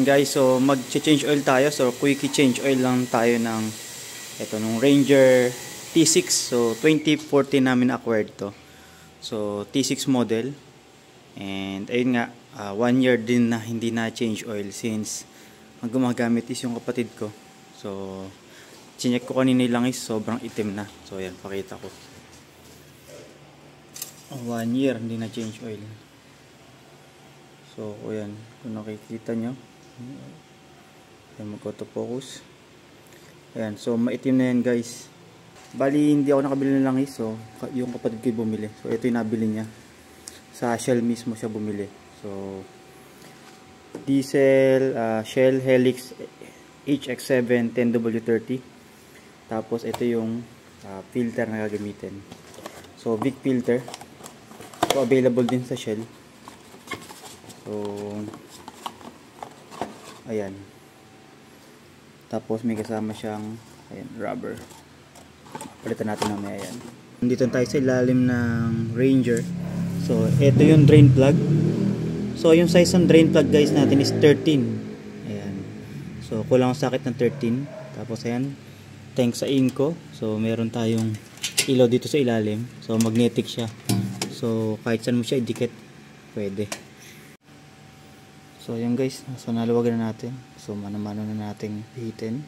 Ayan guys, so mag-change oil tayo. So quickie change oil lang tayo ng ito nung Ranger T6. So 2014 namin acquired to. So T6 model. And ayun nga, 1 year din na hindi na change oil since ang gumagamit is yung kapatid ko. So chinek ko kanina lang is sobrang itim na. So ayan, pakita ko. 1 year hindi na change oil. So ayan, kung nakikita nyo, ayan, mag-auto focus. Ayan, so maitim na yan guys. Bali hindi ako nakabili ng langis, so yung kapatid ko bumili. So ito yung nabili niya. Sa Shell mismo siya bumili. So diesel, Shell Helix HX7 10W30. Tapos ito yung filter na gagamitin. So big filter. So available din sa Shell. So ayan. Tapos may kasama siyang ayan, rubber. Palitan natin mamaya yan. Nandito tayo sa ilalim ng Ranger. So ito yung drain plug. So yung size ng drain plug guys natin is 13. Ayan. So kulang sa sakit ng 13. Tapos ayan, tank sa Inco. So meron tayong ilaw dito sa ilalim. So magnetic siya. So kahit saan mo siya idikit, pwede. So ayan guys, so naluwagan na natin. So mano-mano na nating hitin.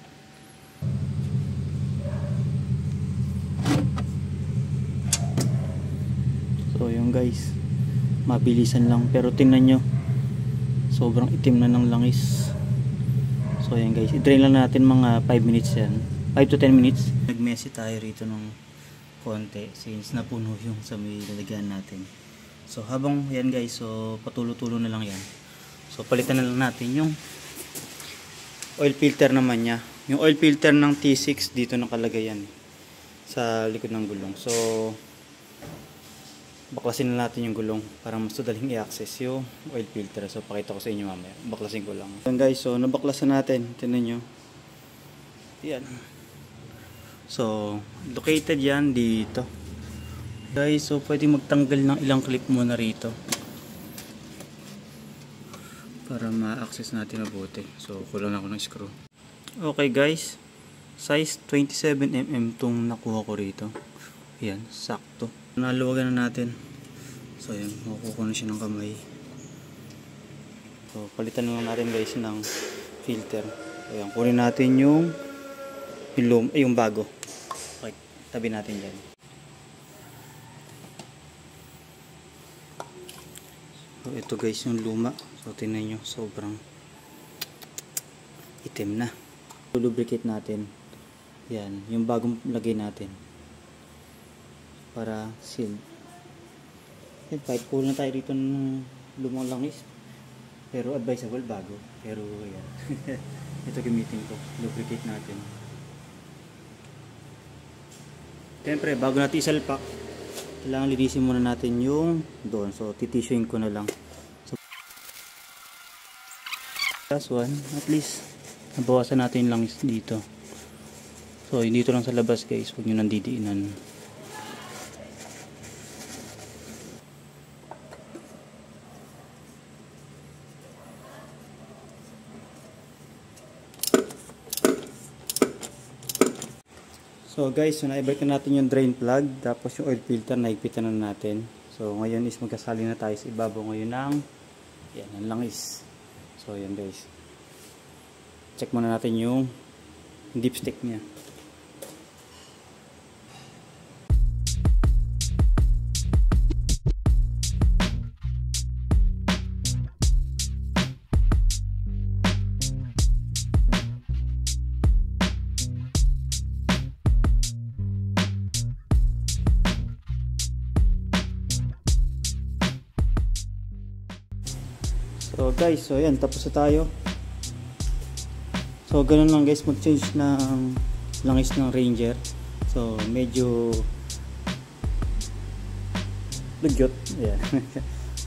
So ayan guys, mabilisan lang pero tingnan nyo, sobrang itim na ng langis. So ayan guys, i-drain lang natin mga 5 minutes yan, 5 to 10 minutes. Nag-messy tayo rito ng konti since napuno yung sa may lalagyan natin. So habang yan guys, so patulo-tulo na lang yan. So palitan na lang natin yung oil filter naman niya. Yung oil filter ng T6 dito nakalagay yan sa likod ng gulong. So baklasin na natin yung gulong para mas madaling i-access yung oil filter. So pakita ko sa inyo mamaya. Baklasin ko lang. Yan guys, so nabaklasan natin. Tingnan nyo. Yan. So located yan dito. Guys, so pwede magtanggal ng ilang clip muna rito para ma-access natin mabuti. So kulang ako ng screw. Okay guys, size 27mm tong nakuha ko rito. Ayan, sakto. Naluwagan na natin. So ayan, makukuha na siya ng kamay. So palitan na natin guys ng filter. Ayan, kunin natin yung bago. Okay, tabi natin dyan. So ito guys yung luma. So tingnan nyo, sobrang itim na. Lubricate natin. Yan, yung bagong lagay natin. Para seal. Yan, kahit cool na tayo dito ng lumang langis. Pero advisable bago. Pero yan. Ito gamitin ko. Lubricate natin. Siyempre, bago natin isalpak, kailangan linisin muna natin yung doon. So titissuein ko na lang. Last one, at least nabawasan natin yung langis dito. So dito lang sa labas guys, huwag nyo nandidiinan. So guys, so naibalik na natin yung drain plug, tapos yung oil filter naigpitan na natin. So ngayon is magkasali na tayo sa ibabaw ngayon ng yan, ang langis. So yan guys, check muna natin yung dipstick niya. So guys, so yan, tapos na tayo. So ganun lang guys, mag-change ng langis ng Ranger. So medyo dugyot, yeah.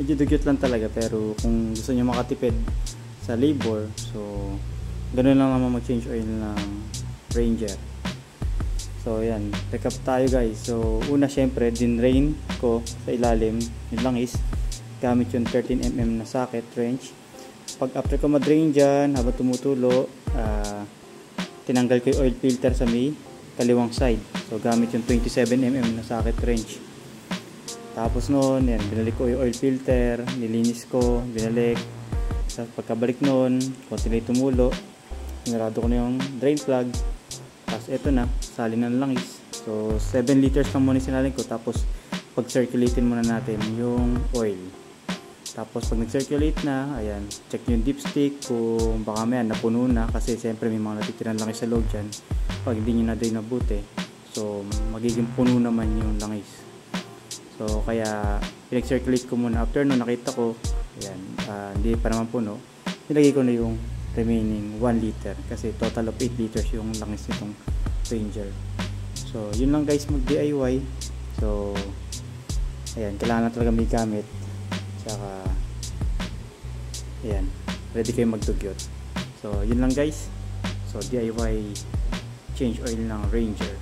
Medyo dugyot lang talaga, pero kung gusto niyo makatipid sa labor, so ganun lang naman mag-change oil ng Ranger. So yan, recap tayo guys. So una syempre, din-drain ko sa ilalim yung langis gamit yung 13mm na socket wrench. pag after ko mag-drain dyan, habang tumutulo, tinanggal ko yung oil filter sa may kaliwang side. So gamit yung 27mm na socket wrench. Tapos noon, yan, binalik ko yung oil filter, nilinis ko, binalik. Tapos pagkabalik noon, konti na tumulo, sinarado ko na yung drain plug. Tapos eto na, salin na ng langis. So 7 liters lang muna sinalin ko, tapos pag-circulatein muna natin yung oil. Tapos pag nag-circulate na, ayan, check yung dipstick kung baka may napuno na, kasi siyempre may mga natitirang langis sa loob dyan pag hindi nyo na-drain mabuti. So magiging puno naman yung langis. So kaya pinag-circulate ko muna. After no, nakita ko, ayan, hindi pa naman puno, nilagay ko na yung remaining 1 liter, kasi total of 8 liters yung langis nitong Ranger. So yun lang guys, mag DIY. So ayan, kailangan na talaga may gamit. Tsaka ayan, ready kayo magdugyot. So yun lang guys. So DIY change oil ng Ranger.